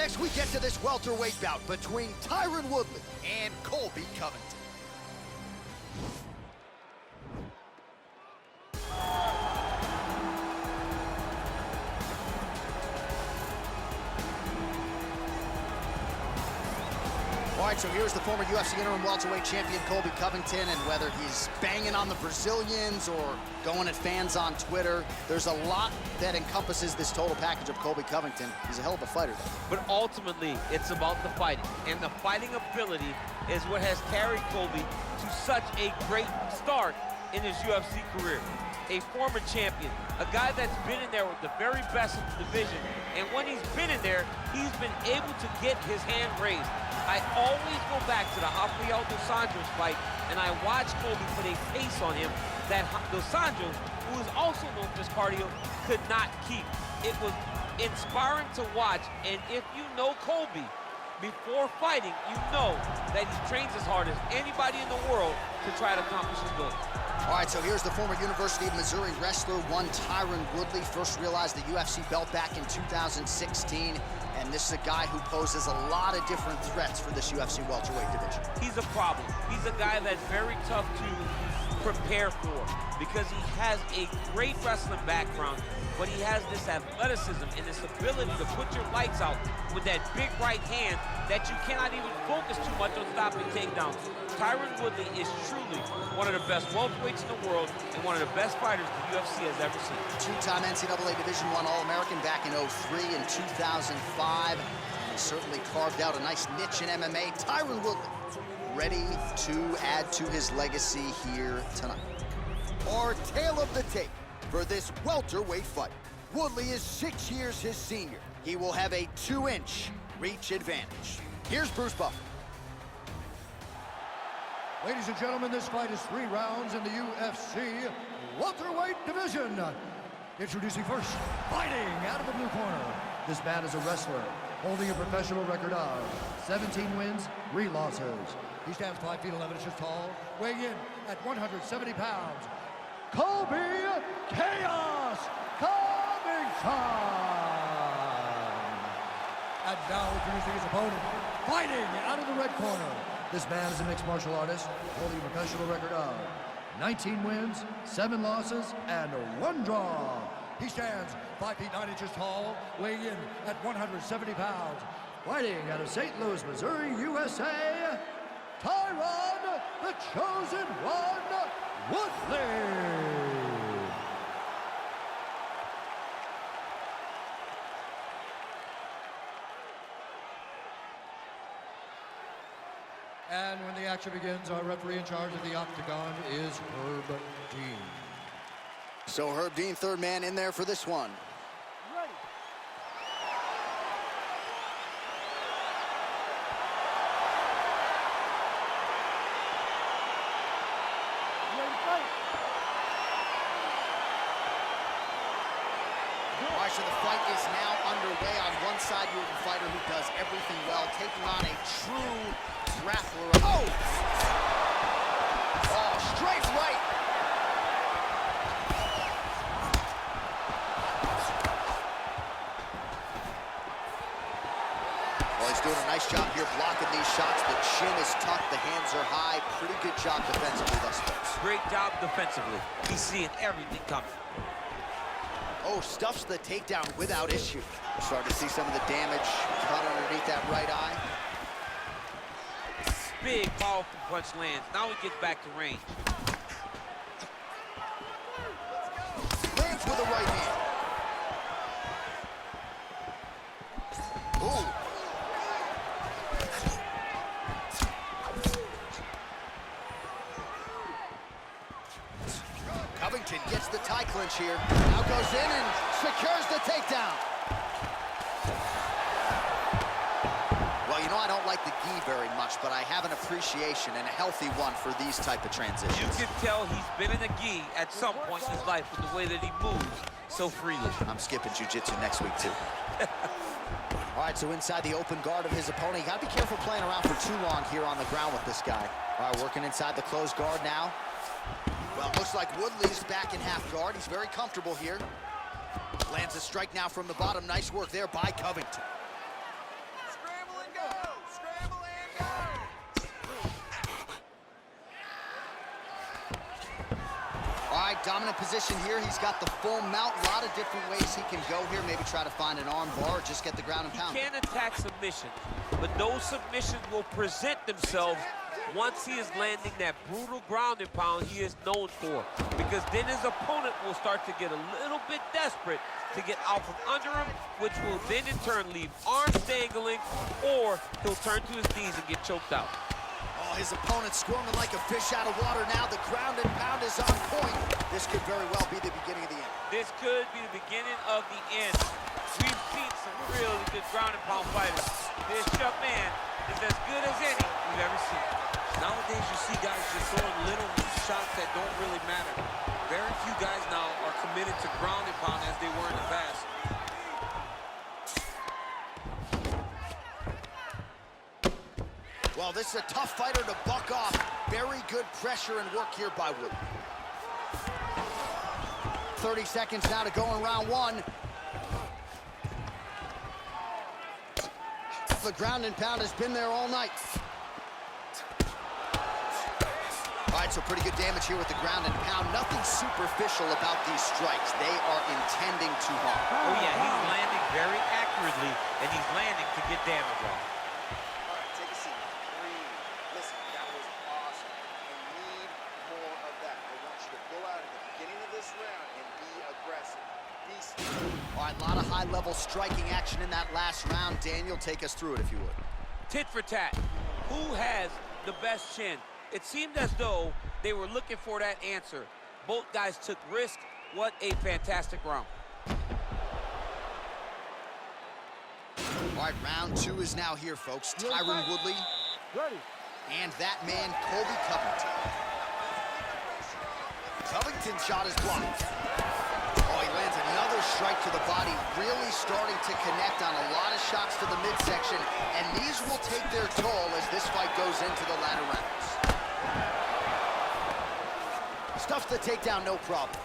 Next, we get to this welterweight bout between Tyron Woodley and Colby Covington. All right, so here's the former UFC interim welterweight champion Colby Covington, and whether he's banging on the Brazilians or going at fans on Twitter, there's a lot that encompasses this total package of Colby Covington. He's a hell of a fighter, though. But ultimately, it's about the fighting, and the fighting ability is what has carried Colby to such a great start in his UFC career. A former champion, a guy that's been in there with the very best of the division, and when he's been in there, he's been able to get his hand raised. I always go back to the Rafael dos Anjos fight, and I watched Colby put a pace on him that dos Anjos, who is also known for his cardio, could not keep. It was inspiring to watch, and if you know Colby before fighting, you know that he trains as hard as anybody in the world to try to accomplish his goal. All right, so here's the former University of Missouri wrestler, one Tyron Woodley. First realized the UFC belt back in 2016, and this is a guy who poses a lot of different threats for this UFC welterweight division. He's a problem. He's a guy that's very tough to prepare for because he has a great wrestling background, but he has this athleticism and this ability to put your lights out with that big right hand that you cannot even focus too much on stopping takedowns. Tyron Woodley is truly one of the best welterweights in the world and one of the best fighters the UFC has ever seen. Two-time NCAA Division I All-American back in 2003 and 2005. And he certainly carved out a nice niche in MMA. Tyron Woodley ready to add to his legacy here tonight. Our tale of the tape for this welterweight fight. Woodley is 6 years his senior. He will have a 2-inch reach advantage. Here's Bruce Buffer. Ladies and gentlemen, this fight is 3 rounds in the UFC welterweight division. Introducing first, fighting out of the blue corner. This man is a wrestler, holding a professional record of 17 wins, 3 losses. He stands 5 feet 11 inches tall, weighing in at 170 pounds. Colby Chaos Covington! And now introducing his opponent, fighting out of the red corner. This man is a mixed martial artist, holding a professional record of 19 wins, 7 losses, and 1 draw. He stands 5 feet 9 inches tall, weighing in at 170 pounds. Fighting out of St. Louis, Missouri, USA, Tyron, the Chosen One, Woodley. And when the action begins, our referee in charge of the octagon is Herb Dean. So Herb Dean, third man in there for this one. Ready. Ready to fight. All right, so the fight is now underway. On one side, you have a fighter who does everything well, taking on a true grappler. Oh! Oh, straight right. Well, he's doing a nice job here blocking these shots. The chin is tucked, the hands are high. Pretty good job defensively thus far. Great job defensively. He's seeing everything coming. Oh, stuffs the takedown without issue. We're starting to see some of the damage cut underneath that right eye. Big, powerful punch lands. Now he gets back to range. Lands with the right hand. Ooh. Covington gets the tie clinch here. Now goes in and secures the takedown. Well, you know, I don't like the gi very much, but I have an appreciation and a healthy one for these type of transitions. You can tell he's been in a gi at some point in his life with the way that he moves so freely. I'm skipping jiu-jitsu next week, too. All right, so inside the open guard of his opponent. You got to be careful playing around for too long here on the ground with this guy. All right, working inside the closed guard now. Well, looks like Woodley's back in half guard. He's very comfortable here. Lands a strike now from the bottom. Nice work there by Covington. Dominant position here. He's got the full mount. A lot of different ways he can go here. Maybe try to find an arm bar or just get the ground and pound. He can attack submission, but those submissions will present themselves once he is landing that brutal ground and pound he is known for. Because then his opponent will start to get a little bit desperate to get out from under him, which will then in turn leave arms dangling, or he'll turn to his knees and get choked out. Oh, his opponent's squirming like a fish out of water now. The ground and pound is on point. This could very well be the beginning of the end. This could be the beginning of the end. We've seen some really good ground and pound fighters. This young man is as good as any we've ever seen. Nowadays, you see guys just throwing little shots that don't really matter. Very few guys now are committed to ground and pound as they were in the past. Well, this is a tough fighter to buck off. Very good pressure and work here by Woodley. 30 seconds now to go in round one. The ground and pound has been there all night. All right, so pretty good damage here with the ground and pound. Nothing superficial about these strikes. They are intending to harm. Oh, yeah, he's landing very accurately, and he's landing to get damage off. All right, take a seat. Breathe. Listen, that was awesome. I need more of that. I want you to go out at the beginning of this round and be aggressive. Be smart. All right, a lot of high-level striking action in that last round. Daniel, take us through it if you would. Tit for tat. Who has the best chin? It seemed as though they were looking for that answer. Both guys took risk. What a fantastic round. All right, round two is now here, folks. Tyron Woodley Ready. and that man, Colby Covington. Covington's shot is blocked. Oh, he lands another strike to the body, really starting to connect on a lot of shots to the midsection, and these will take their toll as this fight goes into the latter rounds. Stuffs the takedown, no problem.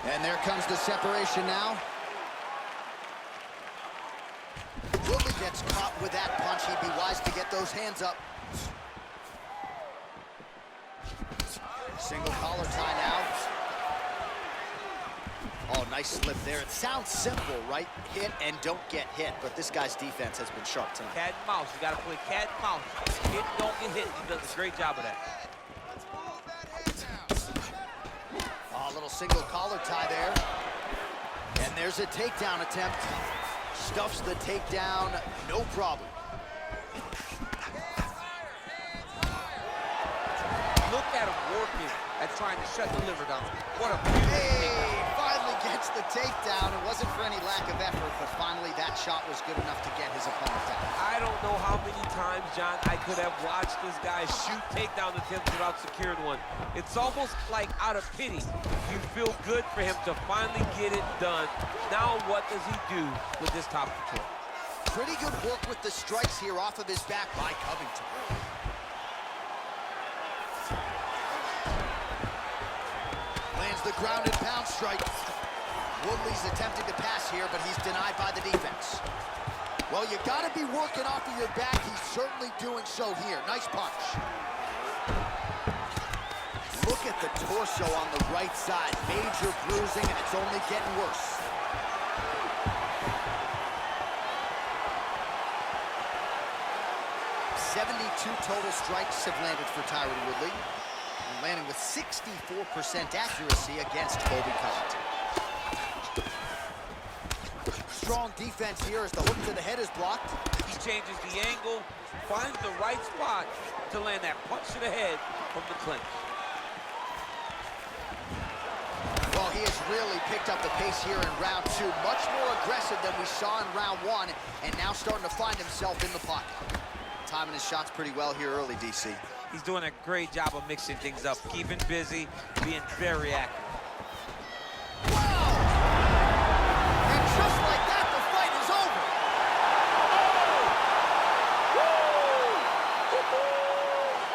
And there comes the separation now. Woodley gets caught with that punch. He'd be wise to get those hands up. Single collar tie now. Oh, nice slip there. It sounds simple, right? Hit and don't get hit, but this guy's defense has been sharp tonight. Cat and mouse. You got to play cat and mouse. Hit, don't get hit. He does a great job of that. Oh, a little single collar tie there. And there's a takedown attempt. Stuffs the takedown, no problem. Look at him working at trying to shut the liver down. What a beautiful takedown. Finally gets the takedown. It wasn't for any lack of effort, but finally that shot was good enough to get his opponent down. I don't know how many times, John, I could have watched this guy shoot takedown attempts without securing one. It's almost like out of pity. You feel good for him to finally get it done. Now what does he do with this top control? Pretty good work with the strikes here off of his back by Covington. Lands the ground and pound strike. Woodley's attempting to pass here, but he's denied by the defense. Well, you gotta be working off of your back. He's certainly doing so here. Nice punch. Look at the torso on the right side. Major bruising, and it's only getting worse. .72 total strikes have landed for Tyron Woodley, landing with 64% accuracy against Colby Covington. Strong defense here as the hook to the head is blocked. He changes the angle, finds the right spot to land that punch to the head from the clinch. Well, he has really picked up the pace here in round two. Much more aggressive than we saw in round one, and now starting to find himself in the pocket. Timing his shots pretty well here early, DC. He's doing a great job of mixing things up, keeping busy, being very active. Wow! And just like that, the fight is over.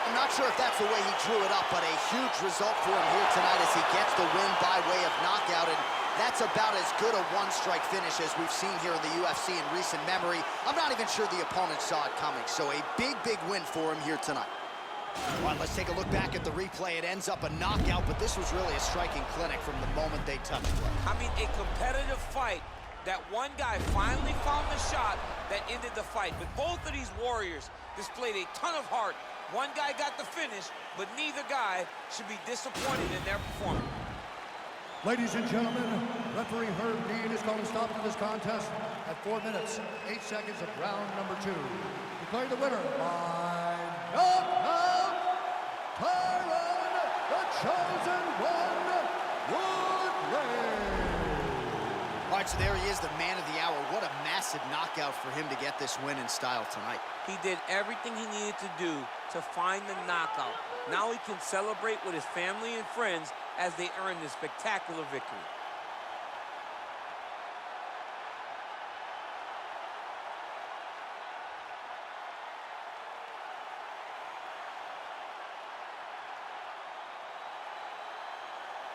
I'm not sure if that's the way he drew it up, but a huge result for him here tonight as he gets the win by way of knockout. And that's about as good a one-strike finish as we've seen here in the UFC in recent memory. I'm not even sure the opponent saw it coming, so a big, big win for him here tonight. All right, let's take a look back at the replay. It ends up a knockout, but this was really a striking clinic from the moment they touched it. I mean, a competitive fight that one guy finally found the shot that ended the fight. But both of these warriors displayed a ton of heart. One guy got the finish, but neither guy should be disappointed in their performance. Ladies and gentlemen, referee Herb Dean is calling a stop to this contest at 4 minutes, 8 seconds of round number 2. Declaring the winner by knockout, Tyron, the Chosen One, Woodley. All right, so there he is, the man of the hour. What a massive knockout for him to get this win in style tonight. He did everything he needed to do to find the knockout. Now he can celebrate with his family and friends as they earn this spectacular victory.